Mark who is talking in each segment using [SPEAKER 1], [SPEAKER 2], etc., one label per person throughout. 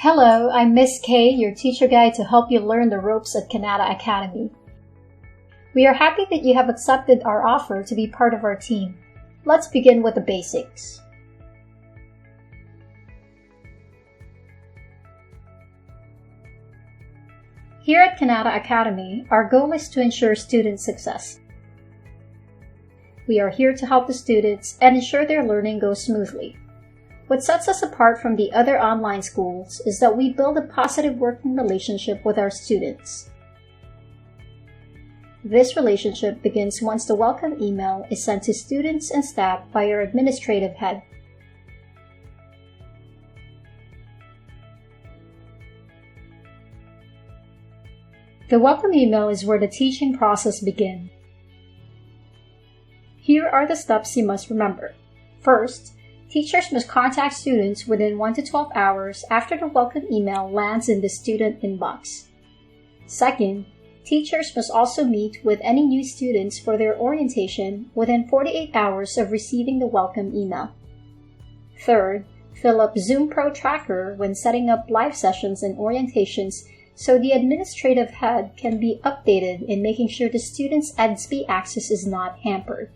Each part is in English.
[SPEAKER 1] Hello, I'm Miss K, your teacher guide to help you learn the ropes at Kannada Academy. We are happy that you have accepted our offer to be part of our team. Let's begin with the basics. Here at Kannada Academy, our goal is to ensure student success. We are here to help the students and ensure their learning goes smoothly. What sets us apart from the other online schools is that we build a positive working relationship with our students. This relationship begins once the welcome email is sent to students and staff by our administrative head. The welcome email is where the teaching process begins. Here are the steps you must remember. First, teachers must contact students within 1 to 12 hours after the welcome email lands in the student inbox. Second, teachers must also meet with any new students for their orientation within 48 hours of receiving the welcome email. Third, fill up Zoom Pro Tracker when setting up live sessions and orientations so the administrative head can be updated in making sure the students' EDSB access is not hampered.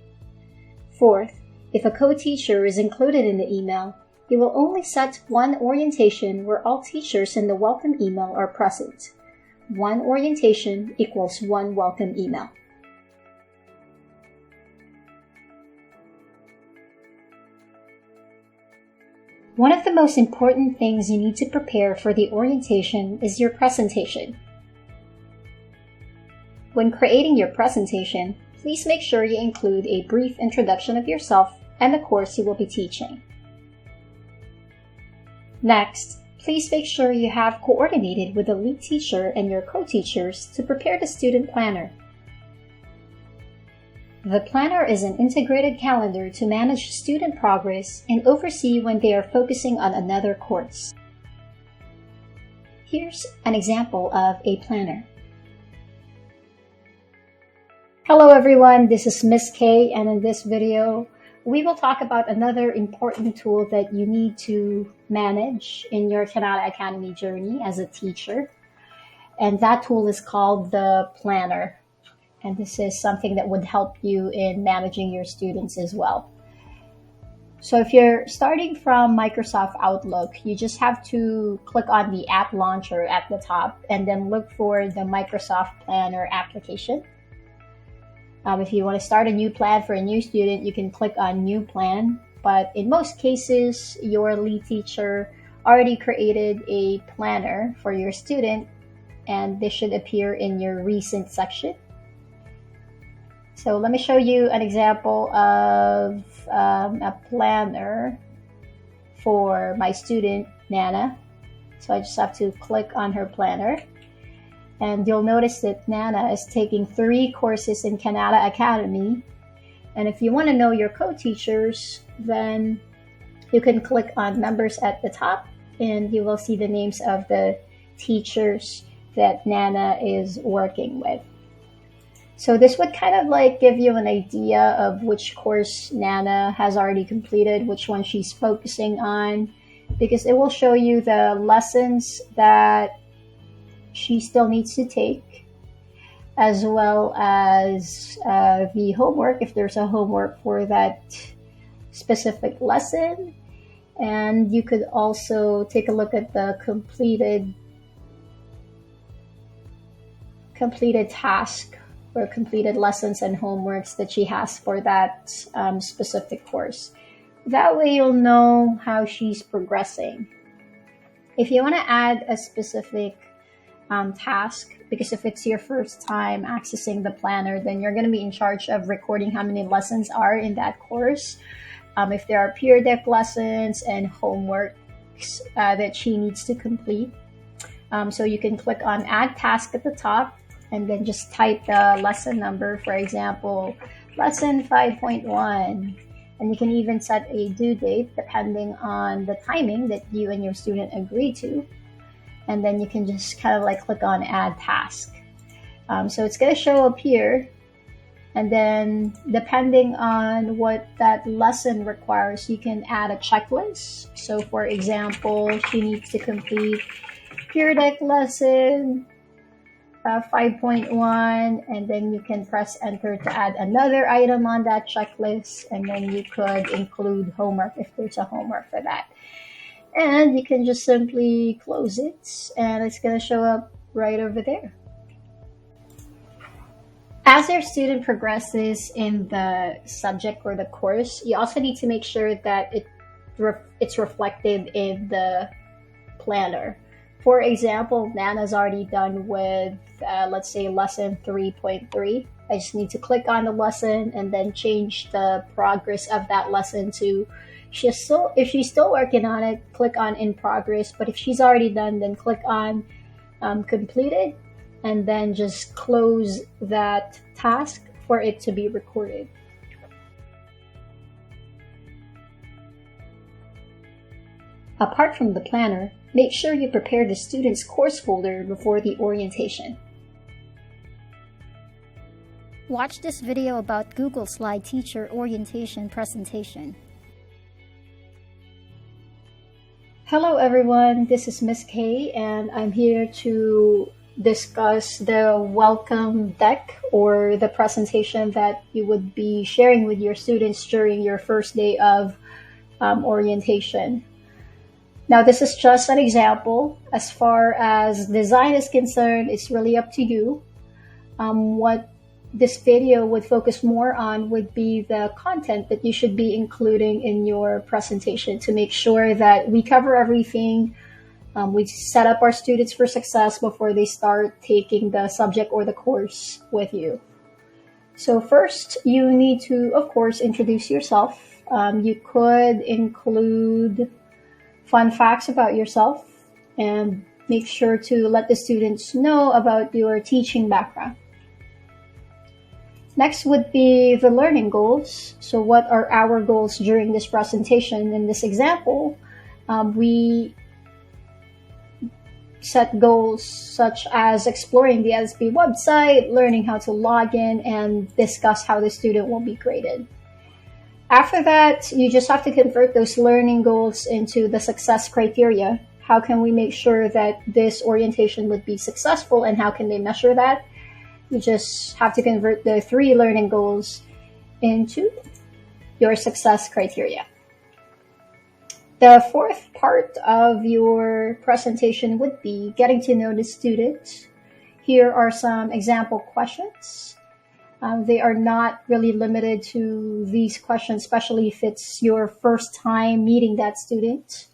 [SPEAKER 1] Fourth, if a co-teacher is included in the email, he will only set one orientation where all teachers in the welcome email are present. One orientation equals one welcome email. One of the most important things you need to prepare for the orientation is your presentation. When creating your presentation, please make sure you include a brief introduction of yourself and the course you will be teaching. Next, please make sure you have coordinated with the lead teacher and your co-teachers to prepare the student planner. The planner is an integrated calendar to manage student progress and oversee when they are focusing on another course. Here's an example of a planner. Hello everyone, this is Miss K, and in this video, we will talk about another important tool that you need to manage in your Kannada Academy journey as a teacher. And that tool is called the planner. And this is something that would help you in managing your students as well. So if you're starting from Microsoft Outlook, you just have to click on the app launcher at the top and then look for the Microsoft Planner application. If you want to start a new plan for a new student, you can click on New Plan. But in most cases, your lead teacher already created a planner for your student, and this should appear in your Recent section. So let me show you an example of a planner for my student, Nana. So I just have to click on her planner. And you'll notice that Nana is taking 3 courses in Kannada Academy. And if you want to know your co-teachers, then you can click on Members at the top and you will see the names of the teachers that Nana is working with. So this would kind of like give you an idea of which course Nana has already completed, which one she's focusing on, because it will show you the lessons that she still needs to take, as well as the homework, if there's a homework for that specific lesson. And you could also take a look at the completed task or completed lessons and homeworks that she has for that specific course. That way you'll know how she's progressing. If you want to add a specific task, because if it's your first time accessing the planner, then you're going to be in charge of recording how many lessons are in that course. If there are peer deck lessons and homeworks that she needs to complete. So you can click on Add Task at the top and then just type the lesson number, for example, lesson 5.1. And you can even set a due date depending on the timing that you and your student agree to. And then you can just kind of like click on Add Task. So it's going to show up here. And then depending on what that lesson requires, you can add a checklist. So for example, she needs to complete Peer Deck lesson 5.1, and then you can press enter to add another item on that checklist, and then you could include homework if there's a homework for that. And you can just simply close it, and it's going to show up right over there. As your student progresses in the subject or the course, you also need to make sure that it's reflected in the planner. For example, Nana's already done with, let's say, lesson 3.3. I just need to click on the lesson and then change the progress of that lesson to, if she's still working on it, click on in progress. But if she's already done, then click on completed, and then just close that task for it to be recorded. Apart from the planner, make sure you prepare the student's course folder before the orientation.
[SPEAKER 2] Watch this video about Google Slide Teacher Orientation Presentation.
[SPEAKER 1] Hello everyone, this is Miss Kay, and I'm here to discuss the welcome deck, or the presentation that you would be sharing with your students during your first day of orientation. Now, this is just an example. As far as design is concerned, it's really up to you. What this video would focus more on would be the content that you should be including in your presentation to make sure that we cover everything. We set up our students for success before they start taking the subject or the course with you. So first, you need to, of course, introduce yourself. You could include fun facts about yourself and make sure to let the students know about your teaching background. Next would be the learning goals. So what are our goals during this presentation? In this example, we set goals such as exploring the SB website, learning how to log in, and discuss how the student will be graded. After that, you just have to convert those learning goals into the success criteria. How can we make sure that this orientation would be successful, and how can they measure that? You just have to convert the 3 learning goals into your success criteria. The fourth part of your presentation would be getting to know the student. Here are some example questions. They are not really limited to these questions, especially if it's your first time meeting that student.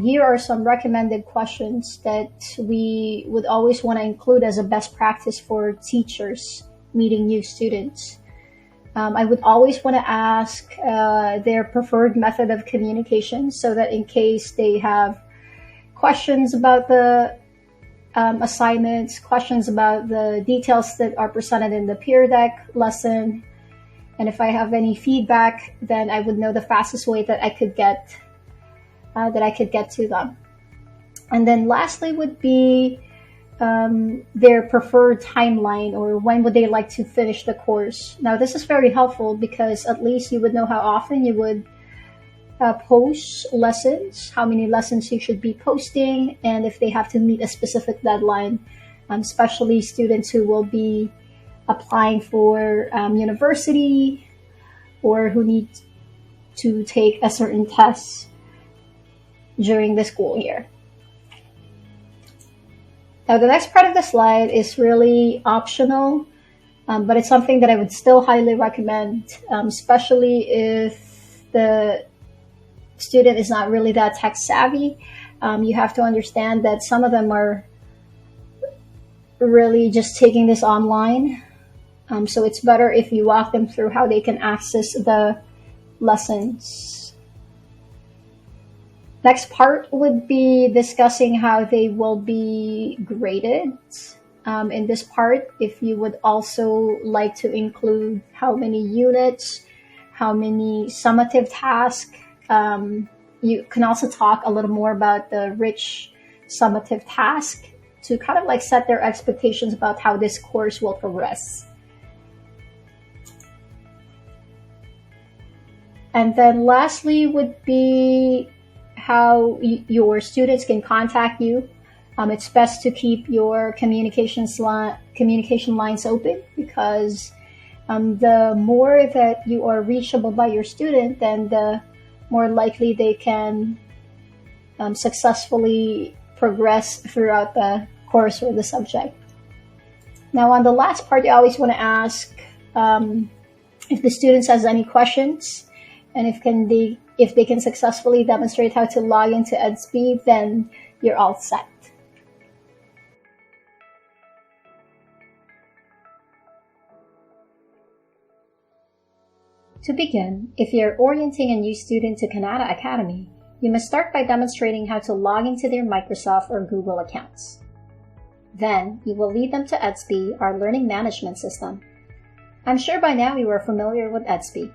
[SPEAKER 1] Here are some recommended questions that we would always want to include as a best practice for teachers meeting new students. I would always want to ask their preferred method of communication, so that in case they have questions about the assignments, questions about the details that are presented in the Peer Deck lesson, and if I have any feedback, then I would know the fastest way that I could get to them. And then lastly would be their preferred timeline, or when would they like to finish the course. Now, this is very helpful because at least you would know how often you would post lessons, how many lessons you should be posting, and if they have to meet a specific deadline, especially students who will be applying for university or who need to take a certain test during the school year. Now, the next part of the slide is really optional, but it's something that I would still highly recommend, especially if the student is not really that tech savvy. You have to understand that some of them are really just taking this online. So it's better if you walk them through how they can access the lessons. Next part would be discussing how they will be graded. In this part, if you would also like to include how many units, how many summative tasks, you can also talk a little more about the rich summative task to kind of like set their expectations about how this course will progress. And then lastly would be how your students can contact you. It's best to keep your communication lines open, because the more that you are reachable by your student, then the more likely they can successfully progress throughout the course or the subject. Now, on the last part, you always want to ask if the students has any questions, and if they can successfully demonstrate how to log into Edsby, then you're all set. To begin, if you're orienting a new student to Kanata Academy, you must start by demonstrating how to log into their Microsoft or Google accounts. Then, you will lead them to Edsby, our learning management system. I'm sure by now you are familiar with Edsby.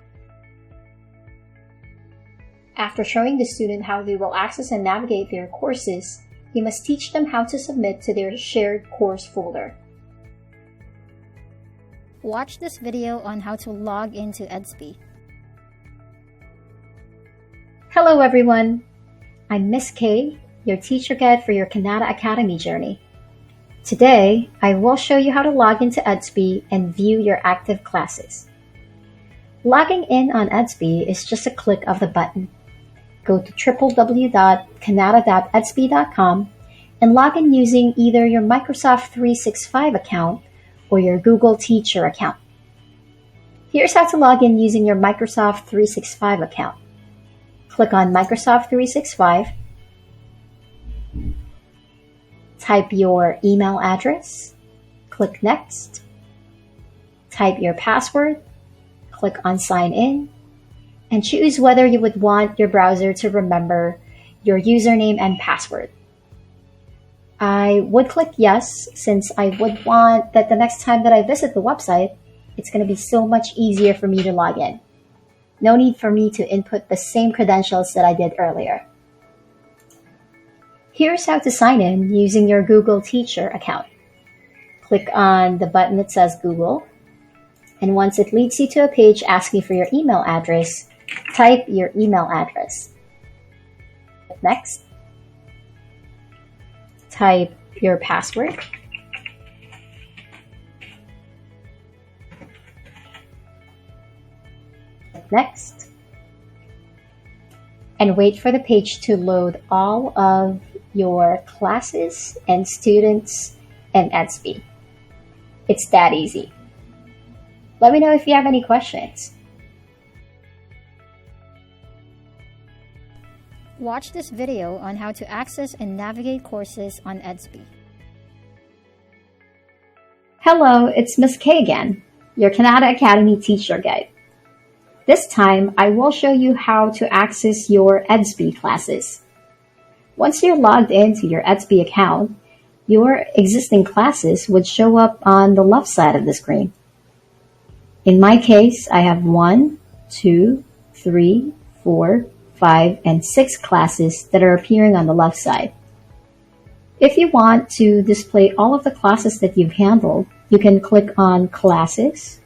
[SPEAKER 1] After showing the student how they will access and navigate their courses, you must teach them how to submit to their shared course folder.
[SPEAKER 2] Watch this video on how to log into Edsby.
[SPEAKER 1] Hello everyone! I'm Miss K, your teacher guide for your Kanata Academy journey. Today, I will show you how to log into Edsby and view your active classes. Logging in on Edsby is just a click of the button. Go to www.kanata.edsby.com and log in using either your Microsoft 365 account or your Google Teacher account. Here's how to log in using your Microsoft 365 account. Click on Microsoft 365. Type your email address. Click Next. Type your password. Click on Sign In. And choose whether you would want your browser to remember your username and password. I would click yes, since I would want that the next time that I visit the website, it's going to be so much easier for me to log in. No need for me to input the same credentials that I did earlier. Here's how to sign in using your Google Teacher account. Click on the button that says Google, and once it leads you to a page asking for your email address, type your email address. Next. Type your password. Next. And wait for the page to load all of your classes and students in Edsby. It's that easy. Let me know if you have any questions.
[SPEAKER 2] Watch this video on how to access and navigate courses on Edsby.
[SPEAKER 1] Hello, it's Miss K again, your Kanata Academy teacher guide. This time, I will show you how to access your Edsby classes. Once you're logged into your Edsby account, your existing classes would show up on the left side of the screen. In my case, I have 1, 2, 3, 4, 5, and 6 classes that are appearing on the left side. If you want to display all of the classes that you've handled, you can click on Classes,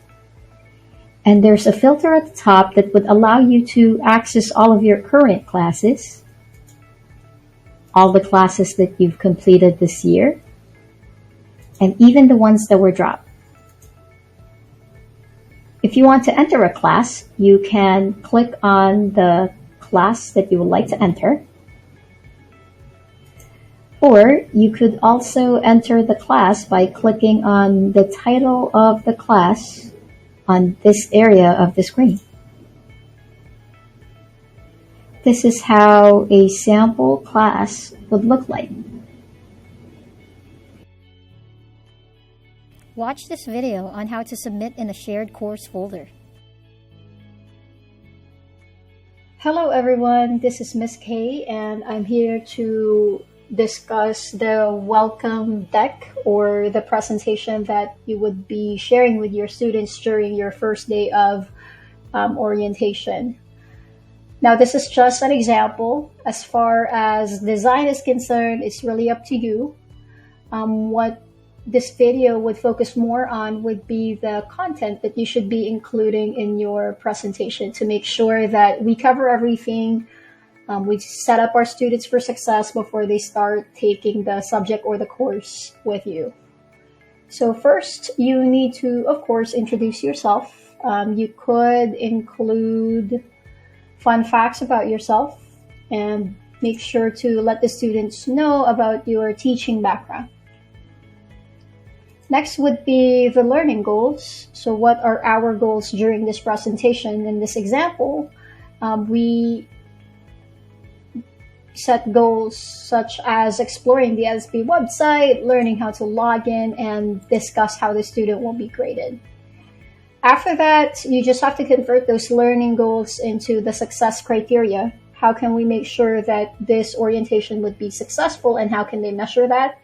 [SPEAKER 1] and there's a filter at the top that would allow you to access all of your current classes, all the classes that you've completed this year, and even the ones that were dropped. If you want to enter a class, you can click on the class that you would like to enter, or you could also enter the class by clicking on the title of the class on this area of the screen. This is how a sample class would look like.
[SPEAKER 2] Watch this video on how to submit in a shared course folder.
[SPEAKER 1] Hello everyone, this is Miss K, and I'm here to discuss the welcome deck, or the presentation that you would be sharing with your students during your first day of orientation. Now, this is just an example. As far as design is concerned, it's really up to you. What this video would focus more on would be the content that you should be including in your presentation to make sure that we cover everything. We set up our students for success before they start taking the subject or the course with you. So first, you need to, of course, introduce yourself. You could include fun facts about yourself and make sure to let the students know about your teaching background. Next would be the learning goals. So what are our goals during this presentation? In this example, we set goals such as exploring the SB website, learning how to log in, and discuss how the student will be graded. After that, you just have to convert those learning goals into the success criteria. How can we make sure that this orientation would be successful, and how can they measure that?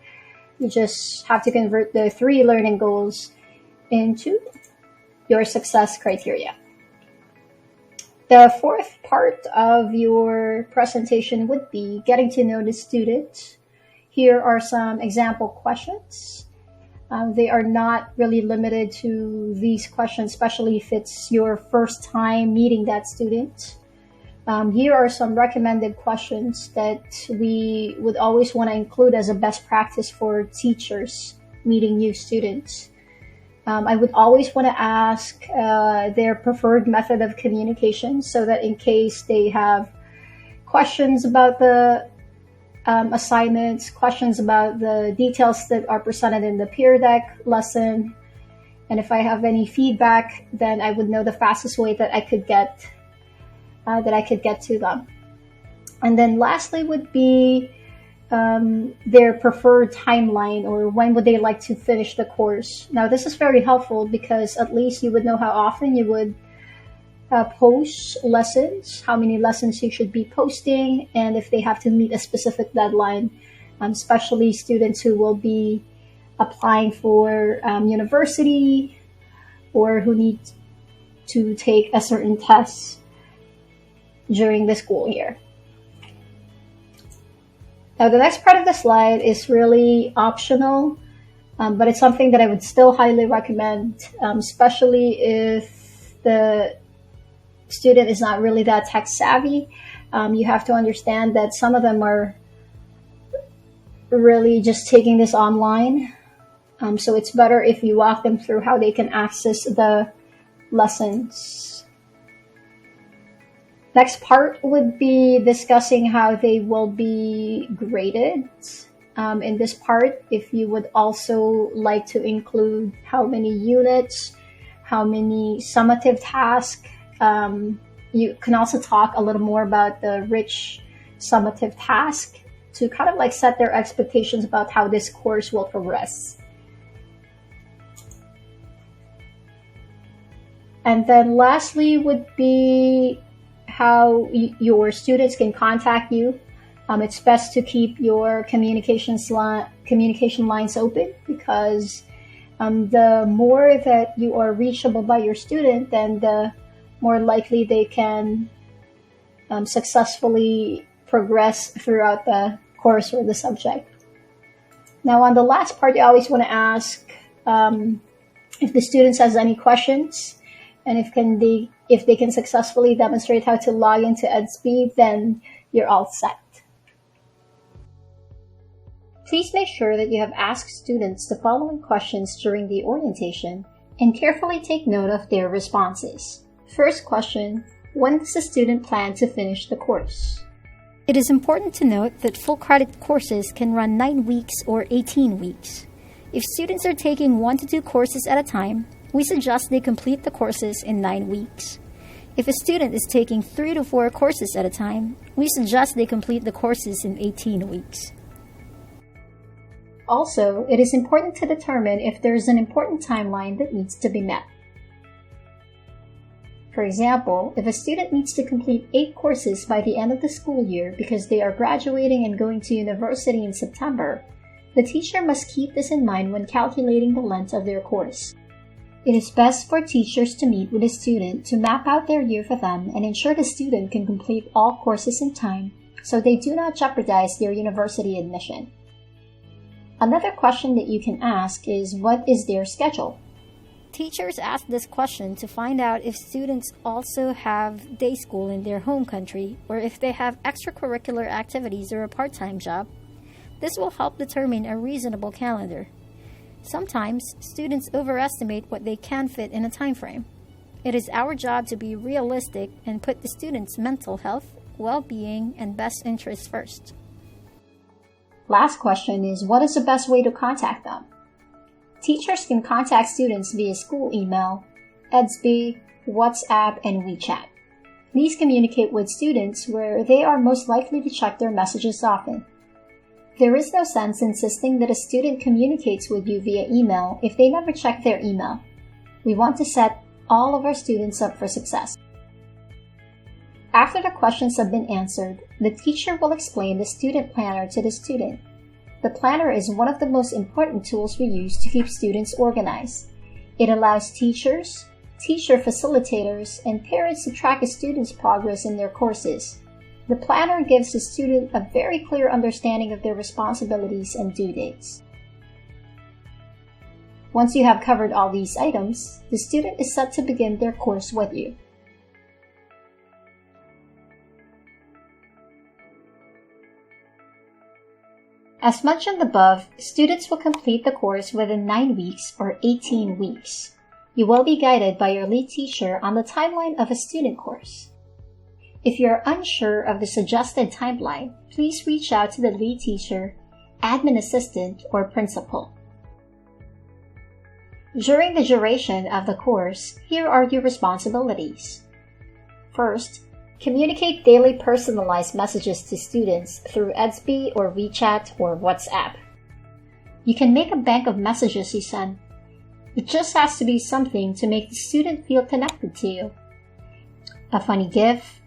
[SPEAKER 1] You just have to convert the 3 learning goals into your success criteria. The fourth part of your presentation would be getting to know the student. Here are some example questions. They are not really limited to these questions, especially if it's your first time meeting that student. Here are some recommended questions that we would always want to include as a best practice for teachers meeting new students. I would always want to ask their preferred method of communication so that in case they have questions about the assignments, questions about the details that are presented in the peer deck lesson, and if I have any feedback, then I would know the fastest way that I could get to them. And then lastly would be their preferred timeline, or when would they like to finish the course. Now this is very helpful because at least you would know how often you would post lessons, how many lessons you should be posting, and if they have to meet a specific deadline, especially students who will be applying for university or who need to take a certain test during the school year. Now, the next part of the slide is really optional, but it's something that I would still highly recommend, especially if the student is not really that tech savvy. You have to understand that some of them are really just taking this online. So it's better if you walk them through how they can access the lessons. Next part would be discussing how they will be graded. In this part, if you would also like to include how many units, how many summative tasks, you can also talk a little more about the rich summative task to kind of like set their expectations about how this course will progress. And then lastly would be how your students can contact you. It's best to keep your communication lines open because the more that you are reachable by your student, then the more likely they can successfully progress throughout the course or the subject. Now on the last part, you always want to ask if the students has any questions, and if they can successfully demonstrate how to log into EdSpeed, then you're all set. Please make sure that you have asked students the following questions during the orientation and carefully take note of their responses. First question, when does the student plan to finish the course?
[SPEAKER 2] It is important to note that full credit courses can run 9 weeks or 18 weeks. If students are taking 1 to 2 courses at a time, we suggest they complete the courses in 9 weeks. If a student is taking 3 to 4 courses at a time, we suggest they complete the courses in 18 weeks.
[SPEAKER 1] Also, it is important to determine if there is an important timeline that needs to be met. For example, if a student needs to complete 8 courses by the end of the school year because they are graduating and going to university in September, the teacher must keep this in mind when calculating the length of their course. It is best for teachers to meet with a student to map out their year for them and ensure the student can complete all courses in time so they do not jeopardize their university admission. Another question that you can ask is, what is their schedule?
[SPEAKER 2] Teachers ask this question to find out if students also have day school in their home country or if they have extracurricular activities or a part-time job. This will help determine a reasonable calendar. Sometimes, students overestimate what they can fit in a time frame. It is our job to be realistic and put the students' mental health, well-being, and best interests first.
[SPEAKER 1] Last question is, what is the best way to contact them? Teachers can contact students via school email, EDSB, WhatsApp, and WeChat. Please communicate with students where they are most likely to check their messages often. There is no sense insisting that a student communicates with you via email if they never check their email. We want to set all of our students up for success. After the questions have been answered, the teacher will explain the student planner to the student. The planner is one of the most important tools we use to keep students organized. It allows teachers, teacher facilitators, and parents to track a student's progress in their courses. The planner gives the student a very clear understanding of their responsibilities and due dates. Once you have covered all these items, the student is set to begin their course with you. As mentioned above, students will complete the course within 9 weeks or 18 weeks. You will be guided by your lead teacher on the timeline of a student course. If you are unsure of the suggested timeline, please reach out to the lead teacher, admin assistant, or principal. During the duration of the course, here are your responsibilities. First, communicate daily personalized messages to students through EDSB or WeChat or WhatsApp. You can make a bank of messages you send. It just has to be something to make the student feel connected to you. A funny GIF,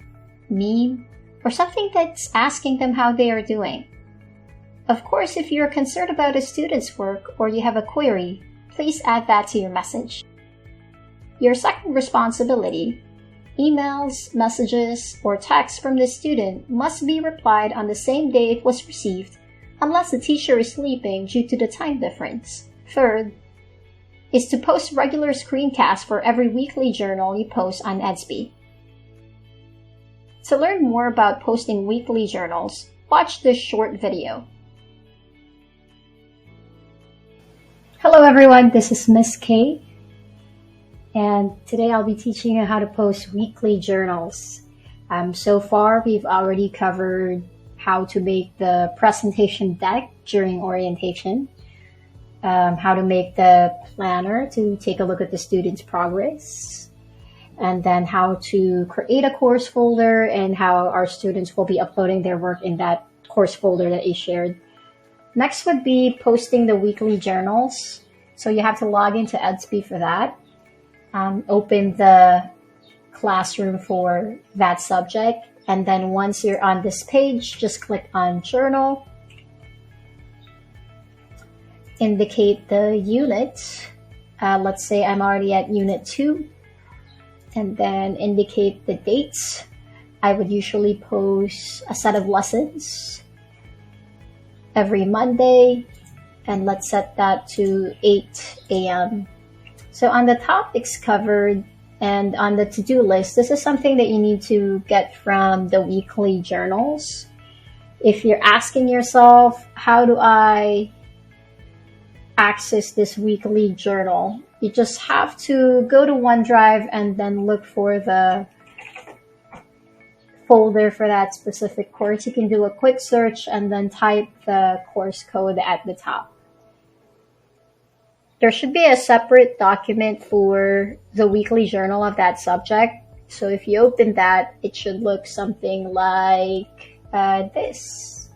[SPEAKER 1] meme, or something that's asking them how they are doing. Of course, if you're concerned about a student's work or you have a query, please add that to your message. Your second responsibility: emails, messages, or texts from the student must be replied on the same day it was received, unless the teacher is sleeping due to the time difference. Third, is to post regular screencasts for every weekly journal you post on EDSB. To learn more about posting weekly journals, watch this short video. Hello everyone, this is Miss K. And today I'll be teaching you how to post weekly journals. So far, we've already covered how to make the presentation deck during orientation, how to make the planner to take a look at the student's progress, and then how to create a course folder and how our students will be uploading their work in that course folder that you shared. Next would be posting the weekly journals. So you have to log into EDSB for that. Open the classroom for that subject, and then once you're on this page, just click on Journal, indicate the unit. Let's say I'm already at Unit 2, and then indicate the dates. I would usually post a set of lessons every Monday, and let's set that to 8 a.m. So on the topics covered and on the to-do list, this is something that you need to get from the weekly journals. If you're asking yourself, how do I access this weekly journal? You just have to go to OneDrive and then look for the folder for that specific course. You can do a quick search and then type the course code at the top. There should be a separate document for the weekly journal of that subject. So if you open that, it should look something like this.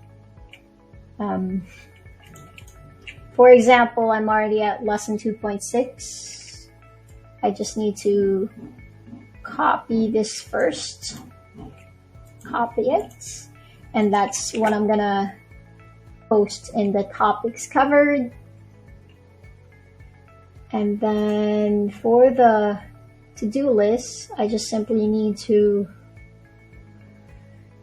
[SPEAKER 1] For example, I'm already at lesson 2.6. I just need to copy this first. Copy it. And that's what I'm gonna post in the topics covered. And then for the to-do list, I just simply need to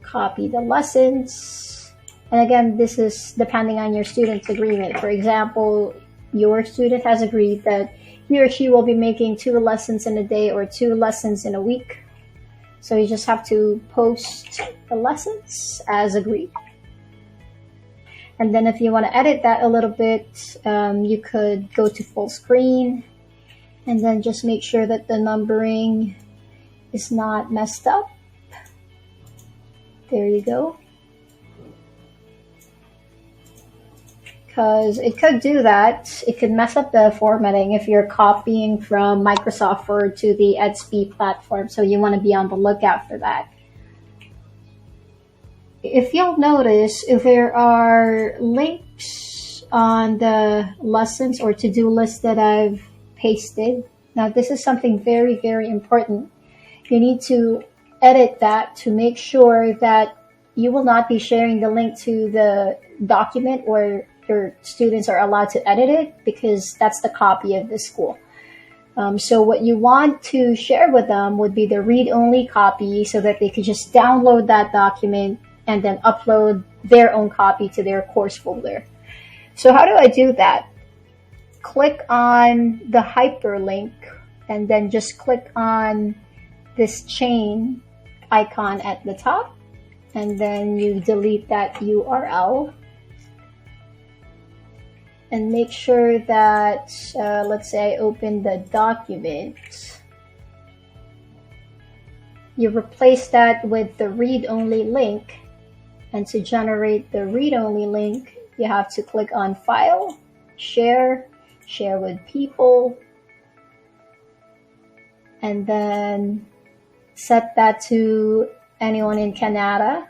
[SPEAKER 1] copy the lessons And again, this is depending on your student's agreement. For example, your student has agreed that he or she will be making 2 lessons in a day or 2 lessons in a week. So you just have to post the lessons as agreed. And then if you want to edit that a little bit, you could go to full screen and then just make sure that the numbering is not messed up. There you go. Because it could do that. It could mess up the formatting if you're copying from Microsoft Word to the Edsby platform. So you want to be on the lookout for that. If you'll notice, if there are links on the lessons or to-do list that I've pasted, now this is something very, very important. You need to edit that to make sure that you will not be sharing the link to the document or your students are allowed to edit it, because that's the copy of the school. So what you want to share with them would be the read-only copy so that they could just download that document and then upload their own copy to their course folder. So how do I do that? Click on the hyperlink and then just click on this chain icon at the top, and then you delete that URL. And make sure that, let's say I open the document. You replace that with the read-only link. And to generate the read-only link, you have to click on File, Share, Share with People, and then set that to anyone in Canada,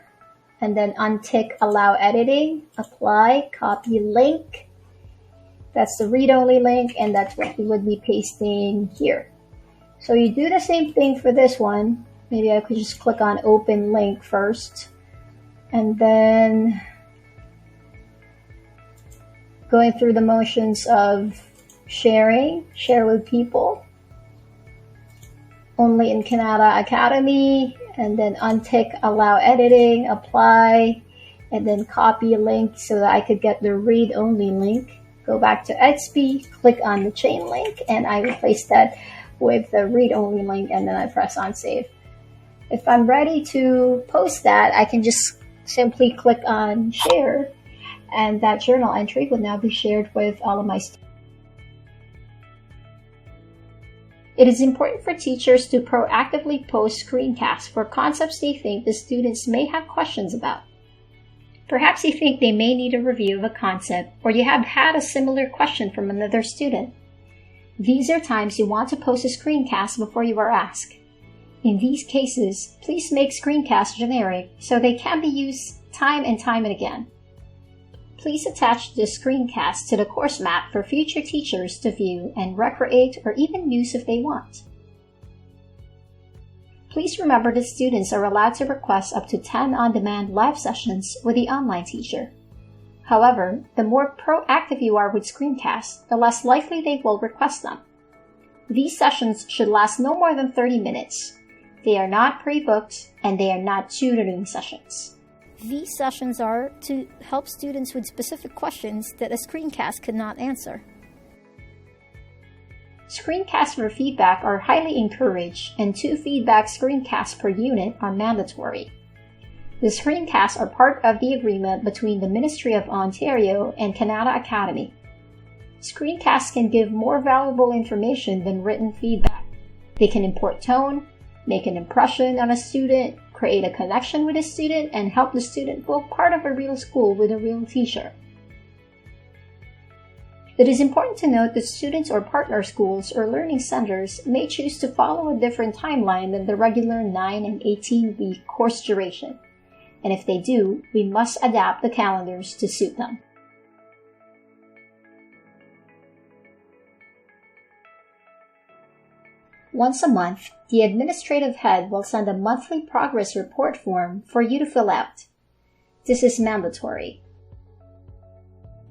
[SPEAKER 1] and then untick Allow Editing, Apply, Copy Link. That's the read-only link, and that's what we would be pasting here. So you do the same thing for this one. Maybe I could just click on Open Link first, and then going through the motions of sharing, share with people, only in Canada Academy, and then untick Allow Editing, Apply, and then copy a link so that I could get the read-only link. Go back to Edsby, click on the chain link, and I replace that with the read-only link, and then I press on Save. If I'm ready to post that, I can just simply click on Share, and that journal entry would now be shared with all of my students. It is important for teachers to proactively post screencasts for concepts they think the students may have questions about. Perhaps you think they may need a review of a concept, or you have had a similar question from another student. These are times you want to post a screencast before you are asked. In these cases, please make screencasts generic so they can be used time and time again. Please attach the screencast to the course map for future teachers to view and recreate or even use if they want. Please remember that students are allowed to request up to 10 on-demand live sessions with the online teacher. However, the more proactive you are with screencasts, the less likely they will request them. These sessions should last no more than 30 minutes. They are not pre-booked, and they are not tutoring sessions.
[SPEAKER 2] These sessions are to help students with specific questions that a screencast could not answer.
[SPEAKER 1] Screencasts for feedback are highly encouraged, and 2 feedback screencasts per unit are mandatory. The screencasts are part of the agreement between the Ministry of Ontario and Canada Academy. Screencasts can give more valuable information than written feedback. They can import tone, make an impression on a student, create a connection with a student, and help the student feel part of a real school with a real teacher. It is important to note that students or partner schools or learning centers may choose to follow a different timeline than the regular 9 and 18-week course duration. And if they do, we must adapt the calendars to suit them. Once a month, the administrative head will send a monthly progress report form for you to fill out. This is mandatory.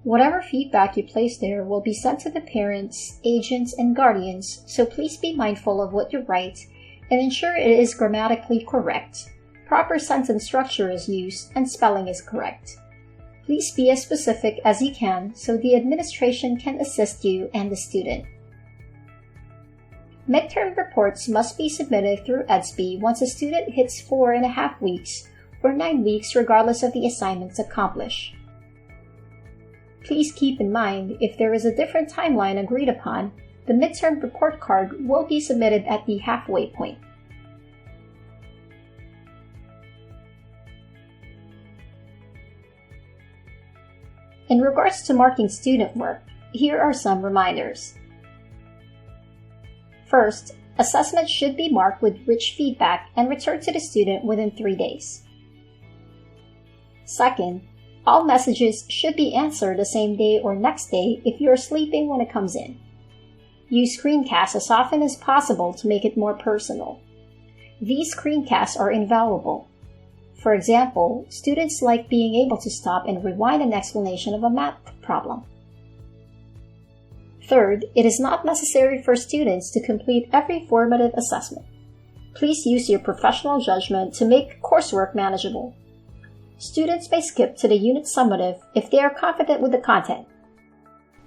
[SPEAKER 1] Whatever feedback you place there will be sent to the parents, agents, and guardians, so please be mindful of what you write and ensure it is grammatically correct, proper sentence structure is used, and spelling is correct. Please be as specific as you can so the administration can assist you and the student. Midterm reports must be submitted through EDSB once a student hits 4.5 weeks or 9 weeks regardless of the assignments accomplished. Please keep in mind, if there is a different timeline agreed upon, the midterm report card will be submitted at the halfway point. In regards to marking student work, here are some reminders. First, assessment should be marked with rich feedback and returned to the student within 3 days. Second, all messages should be answered the same day or next day if you are sleeping when it comes in. Use screencasts as often as possible to make it more personal. These screencasts are invaluable. For example, students like being able to stop and rewind an explanation of a math problem. Third, it is not necessary for students to complete every formative assessment. Please use your professional judgment to make coursework manageable. Students may skip to the unit summative if they are confident with the content.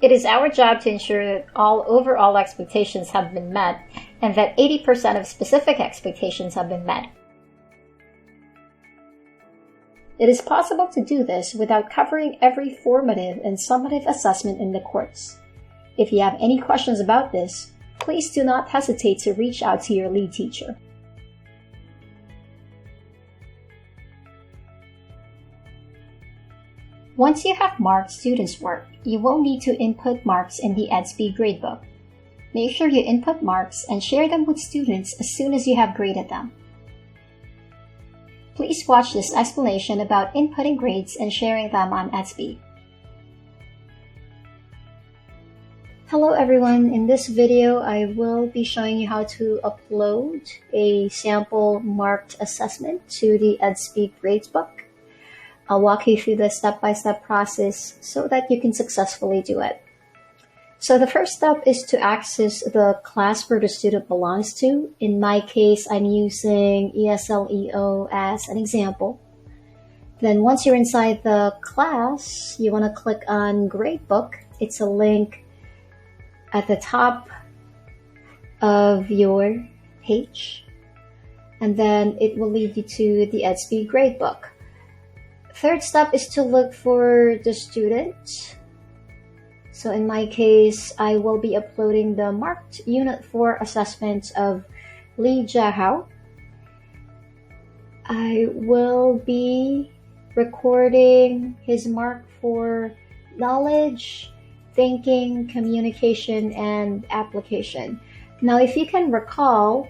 [SPEAKER 1] It is our job to ensure that all overall expectations have been met and that 80% of specific expectations have been met. It is possible to do this without covering every formative and summative assessment in the course. If you have any questions about this, please do not hesitate to reach out to your lead teacher. Once you have marked students' work, you will need to input marks in the EDSB gradebook. Make sure you input marks and share them with students as soon as you have graded them. Please watch this explanation about inputting grades and sharing them on EDSB. Hello everyone, in this video I will be showing you how to upload a sample marked assessment to the EDSB gradebook. I'll walk you through the step-by-step process so that you can successfully do it. So the first step is to access the class where the student belongs to. In my case, I'm using ESLEO as an example. Then once you're inside the class, you want to click on Gradebook. It's a link at the top of your page. And then it will lead you to the EDSB Gradebook. Third step is to look for the student. So in my case, I will be uploading the marked Unit 4 assessment of Lee Jahao. I will be recording his mark for knowledge, thinking, communication, and application. Now, if you can recall,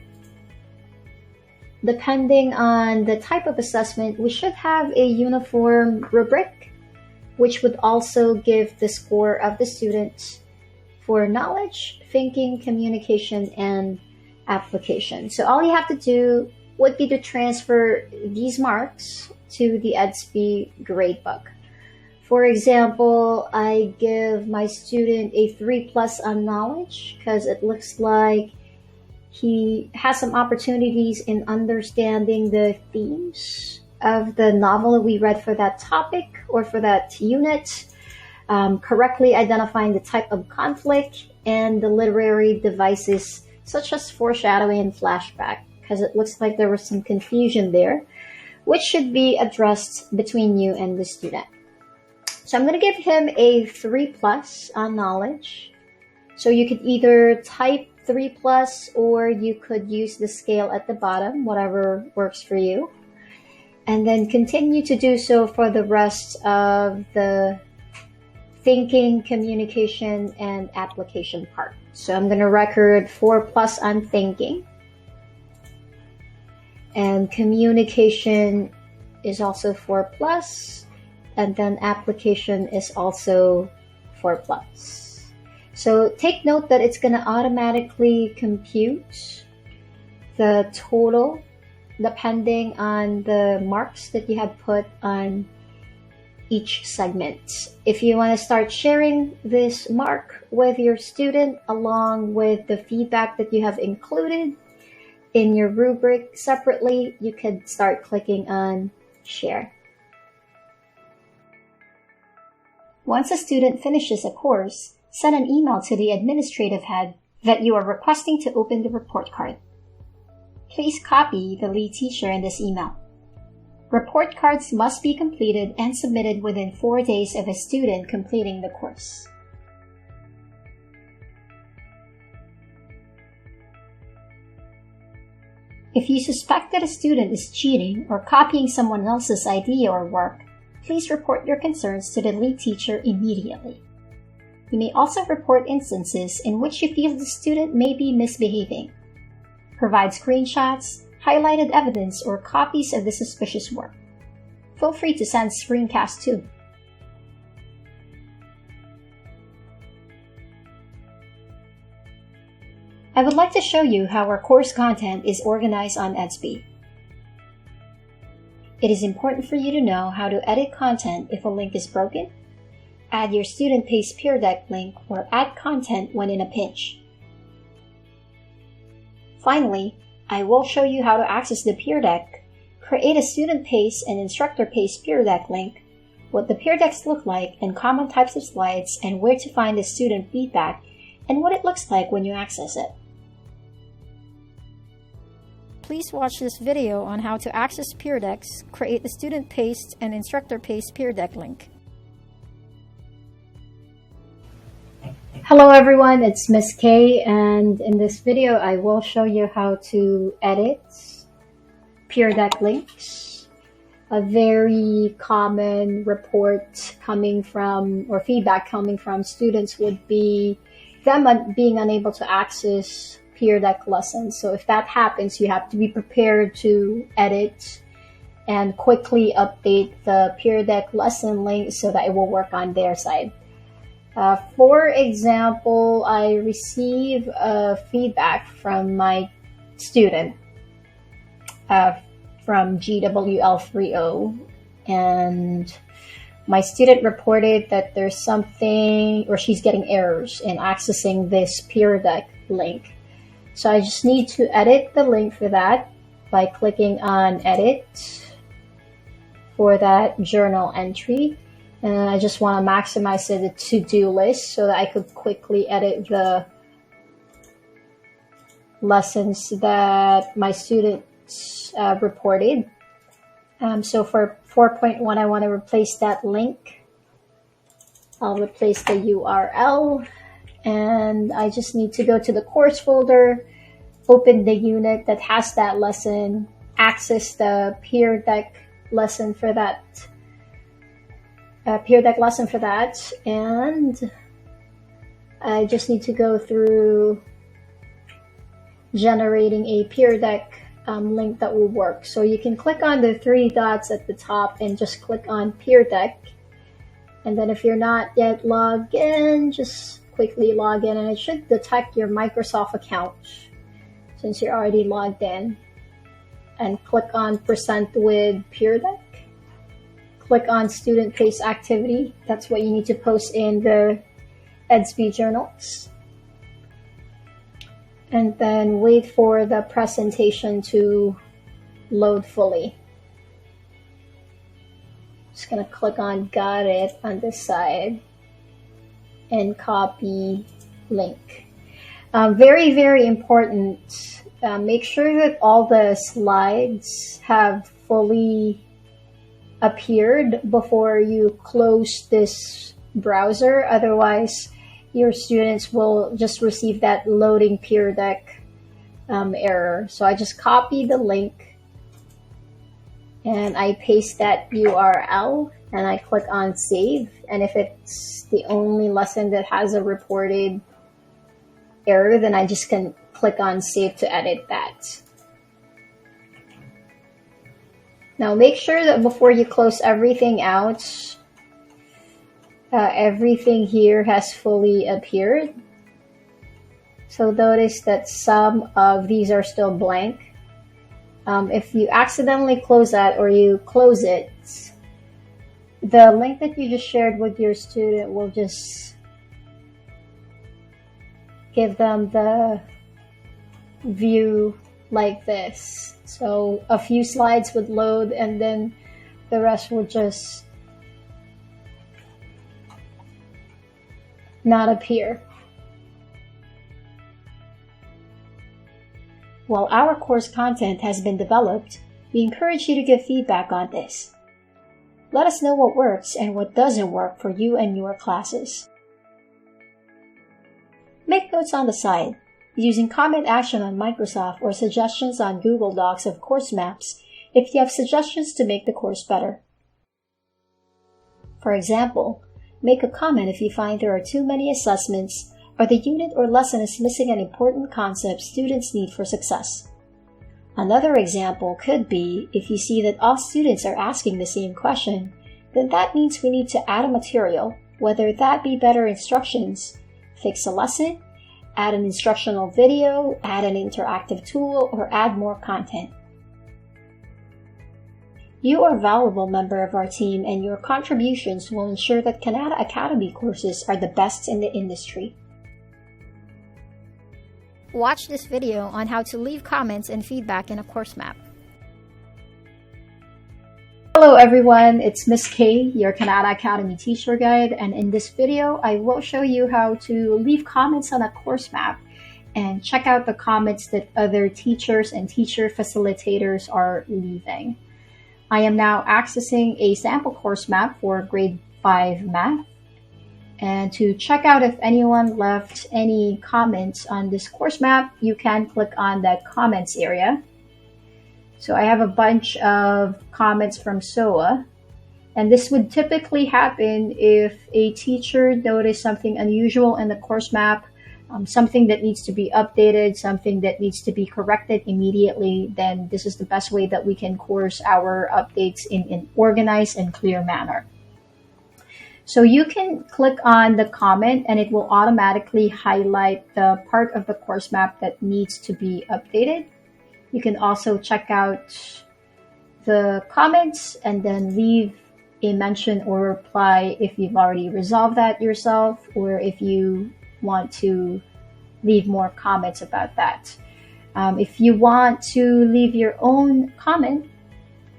[SPEAKER 1] depending on the type of assessment, we should have a uniform rubric, which would also give the score of the student for knowledge, thinking, communication, and application. So all you have to do would be to transfer these marks to the EDSB gradebook. For example, I give my student a 3+ on knowledge because it looks like he has some opportunities in understanding the themes of the novel that we read for that topic or for that unit, correctly identifying the type of conflict and the literary devices such as foreshadowing and flashback, because it looks like there was some confusion there, which should be addressed between you and the student. So I'm going to give him a 3+ on knowledge. So you could either type 3+ or you could use the scale at the bottom, whatever works for you. And then continue to do so for the rest of the thinking, communication, and application part. So I'm going to record 4+ on thinking. And communication is also 4+. And then application is also 4+. So take note that it's going to automatically compute the total depending on the marks that you have put on each segment. If you want to start sharing this mark with your student along with the feedback that you have included in your rubric separately, you could start clicking on share. Once a student finishes a course, send an email to the administrative head that you are requesting to open the report card. Please copy the lead teacher in this email. Report cards must be completed and submitted within 4 days of a student completing the course. If you suspect that a student is cheating or copying someone else's idea or work, please report your concerns to the lead teacher immediately. You may also report instances in which you feel the student may be misbehaving. Provide screenshots, highlighted evidence, or copies of the suspicious work. Feel free to send screencasts too. I would like to show you how our course content is organized on Edsby. It is important for you to know how to edit content if a link is broken, add your student paste Peer Deck link, or add content when in a pinch. Finally, I will show you how to access the Peer Deck, create a student paste and instructor paste Peer Deck link, what the Peer Decks look like and common types of slides, and where to find the student feedback and what it looks like when you access it.
[SPEAKER 2] Please watch this video on how to access Peer Decks, create the student paste and instructor paste Peer Deck link.
[SPEAKER 1] Hello everyone, it's Miss K, and in this video I will show you how to edit Peer Deck links. A very common report coming from, or feedback coming from students would be them being unable to access Peer Deck lessons. So if that happens, you have to be prepared to edit and quickly update the Peer Deck lesson link so that it will work on their side. For example, I receive feedback from my student from GWL30, and my student reported that there's something, or she's getting errors in accessing this Peer Deck link. So I just need to edit the link for that by clicking on Edit for that journal entry. And I just want to maximize the to-do list so that I could quickly edit the lessons that my students reported. So for 4.1, I want to replace that link. I'll replace the URL. And I just need to go to the course folder, open the unit that has that lesson, access the Peer Deck lesson for that, and I just need to go through generating a Peer Deck link that will work. So you can click on the 3 dots at the top and just click on Peer Deck. And then if you're not yet logged in, just quickly log in, and it should detect your Microsoft account since you're already logged in. And click on Present with Peer Deck. Click on Student Paste Activity. That's what you need to post in the Edsby journals. And then wait for the presentation to load fully. Just gonna click on Got It on this side and copy link. Very, very important. Make sure that all the slides have fully appeared before you close this browser. Otherwise, your students will just receive that loading Peer Deck error. So I just copy the link and I paste that URL and I click on Save. And if it's the only lesson that has a reported error, then I just can click on Save to edit that. Now make sure that before you close everything out, everything here has fully appeared. So notice that some of these are still blank. If you accidentally close that or you close it, the link that you just shared with your student will just give them the view like this. So a few slides would load and then the rest would just not appear. While our course content has been developed, we encourage you to give feedback on this. Let us know what works and what doesn't work for you and your classes. Make notes on the side. Using comment action on Microsoft or suggestions on Google Docs of course maps if you have suggestions to make the course better. For example, make a comment if you find there are too many assessments or the unit or lesson is missing an important concept students need for success. Another example could be if you see that all students are asking the same question, then that means we need to add a material, whether that be better instructions, fix a lesson, add an instructional video, add an interactive tool, or add more content. You are a valuable member of our team and your contributions will ensure that Kanata Academy courses are the best in the industry.
[SPEAKER 2] Watch this video on how to leave comments and feedback in a course map.
[SPEAKER 1] Hello everyone, it's Miss K, your Kanata Academy teacher guide, and in this video I will show you how to leave comments on a course map and check out the comments that other teachers and teacher facilitators are leaving. I am now accessing a sample course map for grade 5 math, and to check out if anyone left any comments on this course map, you can click on the comments area. So I have a bunch of comments from SOA, and this would typically happen if a teacher noticed something unusual in the course map, something that needs to be updated, something that needs to be corrected immediately. Then this is the best way that we can course our updates in an organized and clear manner. So you can click on the comment and it will automatically highlight the part of the course map that needs to be updated. You can also check out the comments and then leave a mention or reply if you've already resolved that yourself, or if you want to leave more comments about that. If you want to leave your own comment,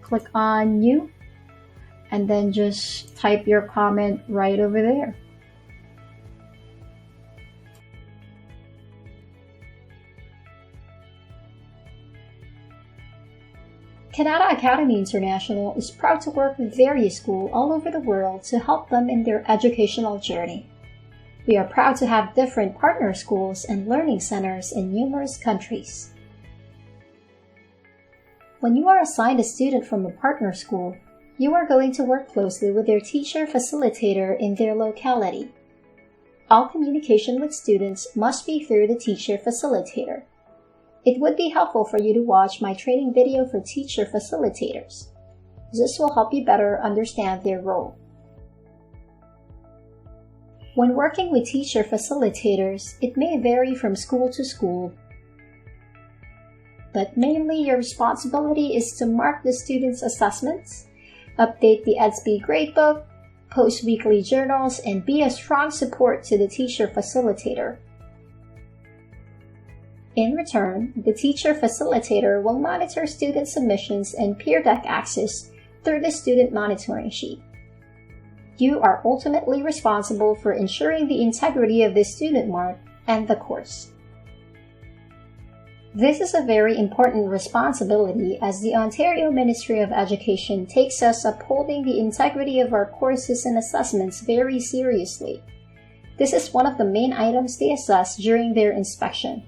[SPEAKER 1] click on New and then just type your comment right over there. Kanata Academy International is proud to work with various schools all over the world to help them in their educational journey. We are proud to have different partner schools and learning centers in numerous countries. When you are assigned a student from a partner school, you are going to work closely with their teacher facilitator in their locality. All communication with students must be through the teacher facilitator. It would be helpful for you to watch my training video for teacher facilitators. This will help you better understand their role. When working with teacher facilitators, it may vary from school to school, but mainly your responsibility is to mark the students' assessments, update the EDSB gradebook, post weekly journals, and be a strong support to the teacher facilitator. In return, the teacher facilitator will monitor student submissions and peer deck access through the student monitoring sheet. You are ultimately responsible for ensuring the integrity of the student mark and the course. This is a very important responsibility as the Ontario Ministry of Education takes us upholding the integrity of our courses and assessments very seriously. This is one of the main items they assess during their inspection.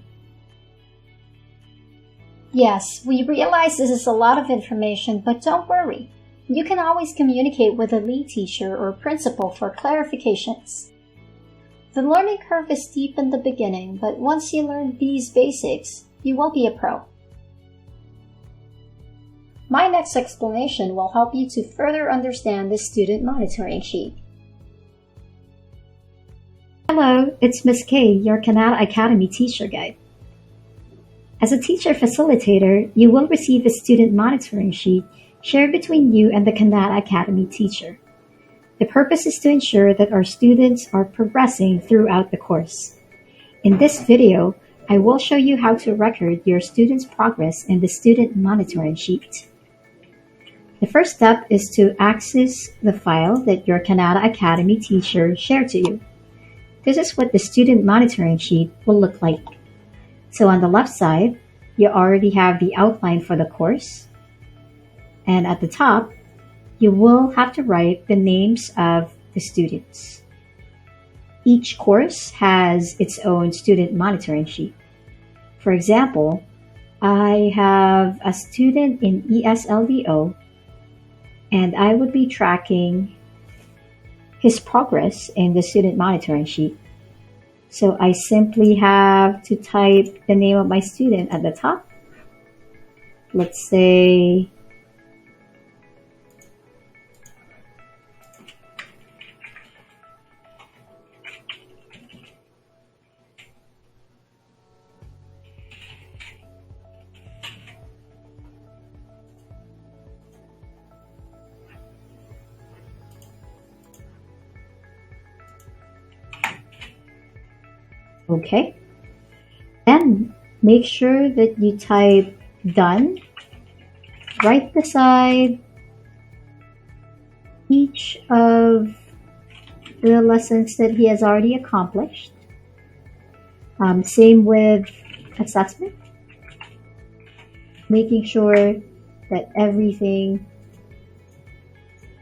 [SPEAKER 1] Yes, we realize this is a lot of information, but don't worry. You can always communicate with a lead teacher or principal for clarifications. The learning curve is steep in the beginning, but once you learn these basics, you will be a pro. My next explanation will help you to further understand the student monitoring sheet. Hello, it's Miss K, your Kanata Academy teacher guide. As a teacher facilitator, you will receive a student monitoring sheet shared between you and the Kanata Academy teacher. The purpose is to ensure that our students are progressing throughout the course. In this video, I will show you how to record your students' progress in the student monitoring sheet. The first step is to access the file that your Kanata Academy teacher shared to you. this is what the student monitoring sheet will look like. So on the left side, you already have the outline for the course. And at the top, you will have to write the names of the students. Each course has its own student monitoring sheet. For example, I have a student in ESLDO, and I would be tracking his progress in the student monitoring sheet. So I simply have to type the name of my student at the top. Let's say okay. Then make sure that you type done right beside each of the lessons that he has already accomplished. Same with assessment. Making sure that everything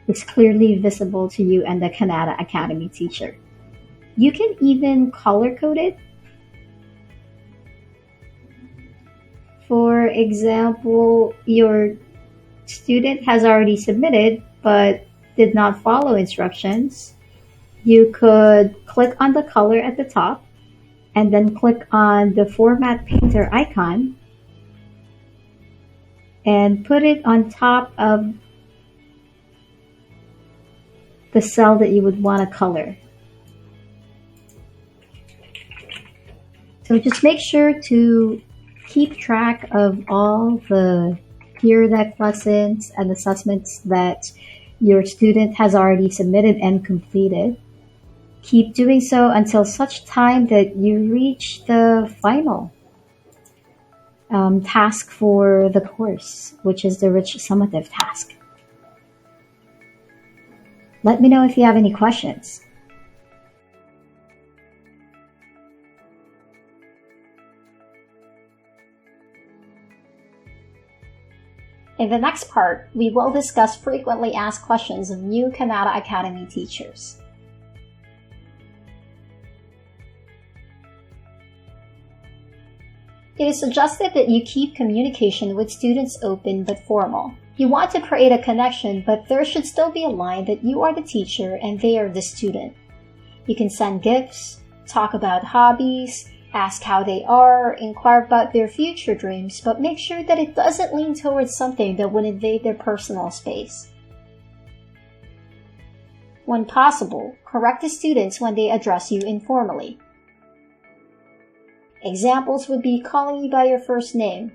[SPEAKER 1] is clearly visible to you and the Kanata Academy teacher. You can even color code it. For example, your student has already submitted but did not follow instructions. You could click on the color at the top and then click on the Format Painter icon and put it on top of the cell that you would want to color. So just make sure to keep track of all the Peer Deck lessons and assessments that your student has already submitted and completed. Keep doing so until such time that you reach the final task for the course, which is the Rich Summative task. Let me know if you have any questions.
[SPEAKER 2] In the next part, we will discuss frequently asked questions of new Kanata Academy teachers. It is suggested that you keep communication with students open but formal. You want to create a connection, but there should still be a line that you are the teacher and they are the student. You can send gifts, talk about hobbies, ask how they are, inquire about their future dreams, but make sure that it doesn't lean towards something that would invade their personal space. When possible, correct the students when they address you informally. Examples would be calling you by your first name,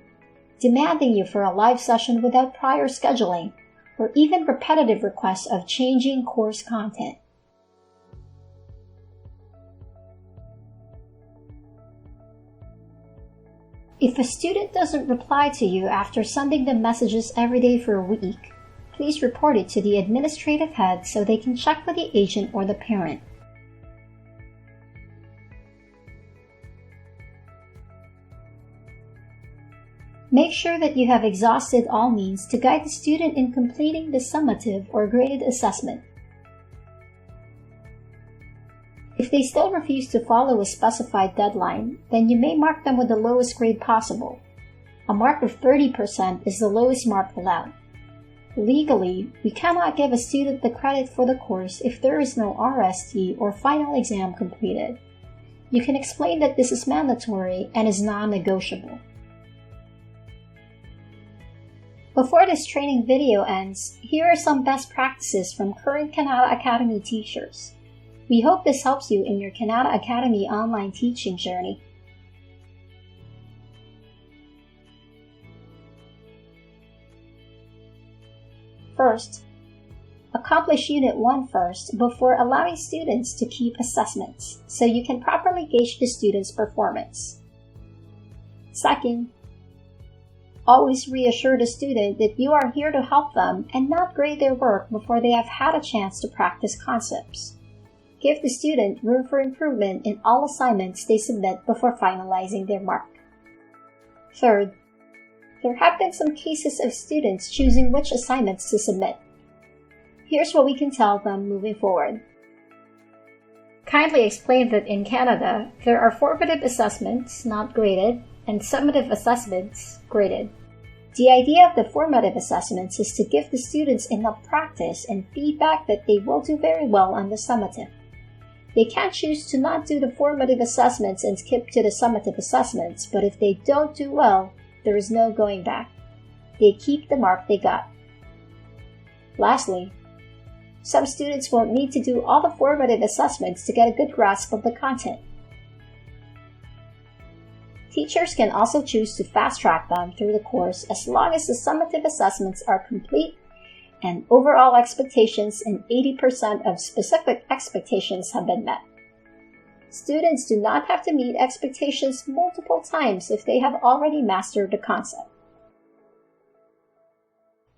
[SPEAKER 2] demanding you for a live session without prior scheduling, or even repetitive requests of changing course content. If a student doesn't reply to you after sending them messages every day for a week, please report it to the administrative head so they can check with the agent or the parent. Make sure that you have exhausted all means to guide the student in completing the summative or graded assessment. If they still refuse to follow a specified deadline, then you may mark them with the lowest grade possible. A mark of 30% is the lowest mark allowed. Legally, we cannot give a student the credit for the course if there is no RST or final exam completed. You can explain that this is mandatory and is non-negotiable. Before this training video ends, here are some best practices from current Kanata Academy teachers. We hope this helps you in your Kanata Academy online teaching journey. First, accomplish Unit 1 first before allowing students to keep assessments, so you can properly gauge the student's performance. Second, always reassure the student that you are here to help them and not grade their work before they have had a chance to practice concepts.
[SPEAKER 1] give the student room for improvement in all assignments they submit before finalizing their mark. Third, there have been some cases of students choosing which assignments to submit. Here's what we can tell them moving forward. Kindly explain that in Canada, there are formative assessments, not graded, and summative assessments, graded. The idea of the formative assessments is to give the students enough practice and feedback that they will do very well on the summative. They can choose to not do the formative assessments and skip to the summative assessments, but if they don't do well, there is no going back. They keep the mark they got. Lastly, some students won't need to do all the formative assessments to get a good grasp of the content. Teachers can also choose to fast-track them through the course as long as the summative assessments are complete and overall expectations and 80% of specific expectations have been met. Students do not have to meet expectations multiple times if they have already mastered the concept.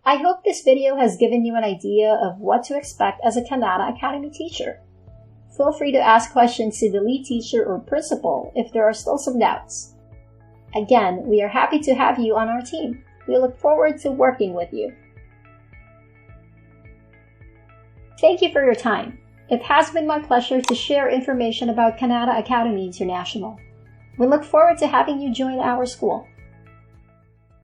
[SPEAKER 1] I hope this video has given you an idea of what to expect as a Kannada Academy teacher. Feel free to ask questions to the lead teacher or principal if there are still some doubts. Again, we are happy to have you on our team. We look forward to working with you. Thank you for your time. It has been my pleasure to share information about Kannada Academy International. We look forward to having you join our school.